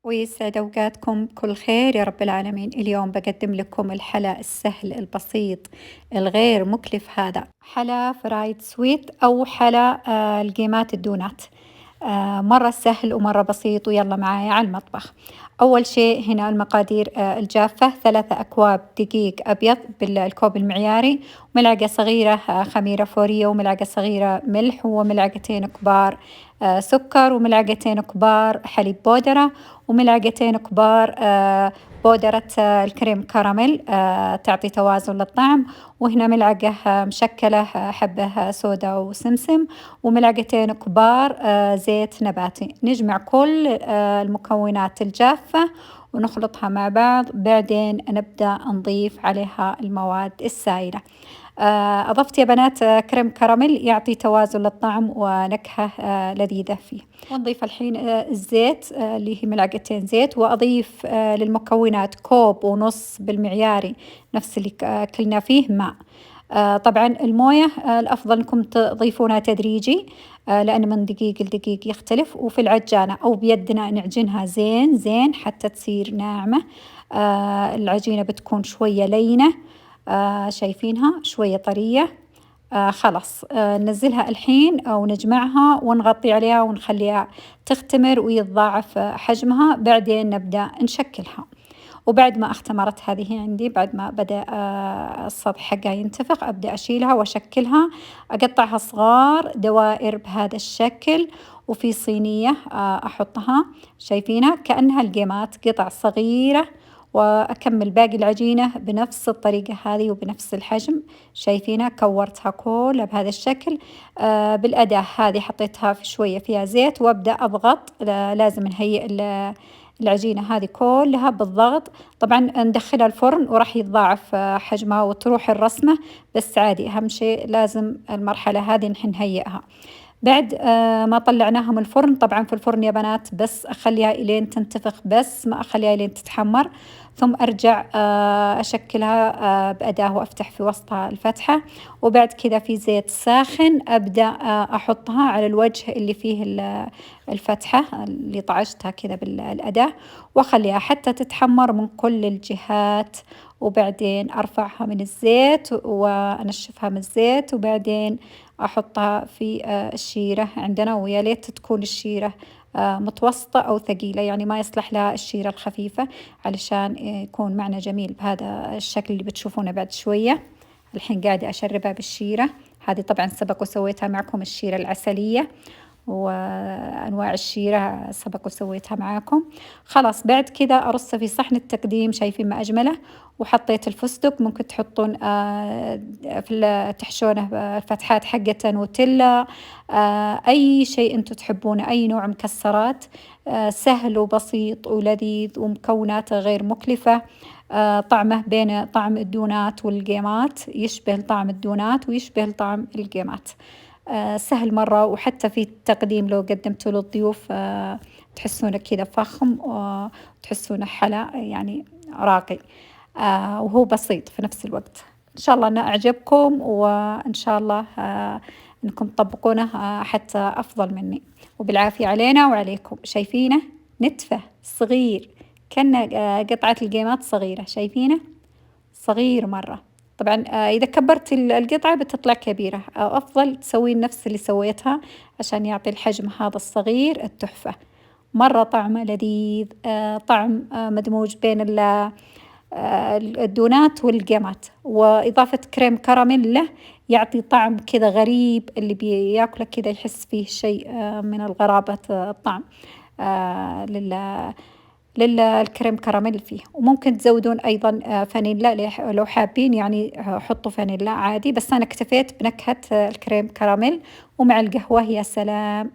ويسعد أوقاتكم بكل خير يا رب العالمين. اليوم بقدم لكم الحلا السهل البسيط الغير مكلف، هذا حلا فرايد سويت أو حلا القيمات الدونات. مرة سهل ومرة بسيط، ويلا معايا على المطبخ. أول شيء هنا المقادير الجافة: 3 أكواب دقيق أبيض بالكوب المعياري، ملعقة صغيرة خميرة فورية، وملعقة صغيرة ملح، وملعقتين كبار سكر، وملعقتين كبار حليب بودرة، وملعقتين كبار بودرة الكريم كراميل تعطي توازن للطعم، وهنا ملعقة مشكلة حبة صودا وسمسم، وملعقتين كبار زيت نباتي. نجمع كل المكونات الجافة ونخلطها مع بعض، بعدين نبدأ نضيف عليها المواد السائلة. أضفت يا بنات كريم كراميل يعطي توازن للطعم ونكهة لذيذة فيه. ونضيف الحين الزيت اللي هي ملعقتين زيت، وأضيف للمكونات كوب ونص بالمعياري نفس اللي كلنا فيه ماء. طبعا الموية الأفضل أنكم تضيفونها تدريجي لأن من دقيق لدقيق يختلف، وفي العجانة أو بيدنا نعجنها زين زين حتى تصير ناعمة. العجينة بتكون شوية لينة، شايفينها شوية طرية. خلاص ننزلها الحين أو نجمعها ونغطي عليها ونخليها تختمر ويتضاعف حجمها، بعدين نبدأ نشكلها. وبعد ما اختمرت هذه عندي، بعد ما بدأ السطح حقها ينتفخ، أبدأ أشيلها وأشكلها، أقطعها صغار دوائر بهذا الشكل، وفي صينية أحطها، شايفينها كأنها القيمات قطع صغيرة، وأكمل باقي العجينة بنفس الطريقة هذه وبنفس الحجم. شايفينها كورتها كلها بهذا الشكل. بالأداة هذه حطيتها في شوية فيها زيت، وأبدأ أضغط. لازم نهيئ العجينة هذه كلها بالضغط. طبعا ندخلها الفرن وراح يتضاعف حجمها وتروح الرسمة، بس عادي، أهم شيء لازم المرحلة هذه نحن نهيئها. بعد ما طلعناها من الفرن، طبعا في الفرن يا بنات بس أخليها إلين تنتفخ، بس ما أخليها إلين تتحمر. ثم أرجع أشكلها بأداة وأفتح في وسطها الفتحة، وبعد كذا في زيت ساخن أبدأ أحطها على الوجه اللي فيه الفتحة اللي طعجتها كذا بالأداة، وأخليها حتى تتحمر من كل الجهات. وبعدين أرفعها من الزيت وأنشفها من الزيت، وبعدين أحطها في الشيرة عندنا، ويا ليت تكون الشيرة متوسطة أو ثقيلة، يعني ما يصلح لها الشيرة الخفيفة، علشان يكون معنا جميل بهذا الشكل اللي بتشوفونه بعد شوية. الحين قاعدة أشربها بالشيرة هذه، طبعا سبق وسويتها معكم الشيرة العسلية، وأنواع الشيرة سبق وسويتها معاكم. خلاص بعد كذا أرصه في صحن التقديم، شايفين ما أجمله. وحطيت الفستق، ممكن تحطون تحشونه الفتحات حقة نوتيلا، أي شيء أنتم تحبونه، أي نوع مكسرات. سهل وبسيط ولذيذ ومكوناته غير مكلفة. طعمه بين طعم الدونات والقيمات، يشبه طعم الدونات ويشبه طعم القيمات. سهل مرة، وحتى في التقديم لو قدمته للضيوف تحسونه كذا فخم، وتحسونه حلا يعني راقي. وهو بسيط في نفس الوقت. إن شاء الله أنه أعجبكم، وإن شاء الله أنكم تطبقونه حتى أفضل مني. وبالعافية علينا وعليكم. شايفينه نتفة صغير، كأنه قطعة القيمات صغيرة، شايفينه صغير مرة. طبعا إذا كبرت القطعة بتطلع كبيرة، أفضل تسوين نفس اللي سويتها عشان يعطي الحجم هذا الصغير التحفة. مرة طعمه لذيذ، طعم مدموج بين الدونات والقيمات، وإضافة كريم كراميل له يعطي طعم كذا غريب، اللي بياكله كذا يحس فيه شيء من الغرابة الطعم للكريم كراميل فيه. وممكن تزودون أيضا فانيلا لو حابين، يعني حطوا فانيلا عادي، بس أنا اكتفيت بنكهة الكريم كراميل، ومع القهوة يا سلام.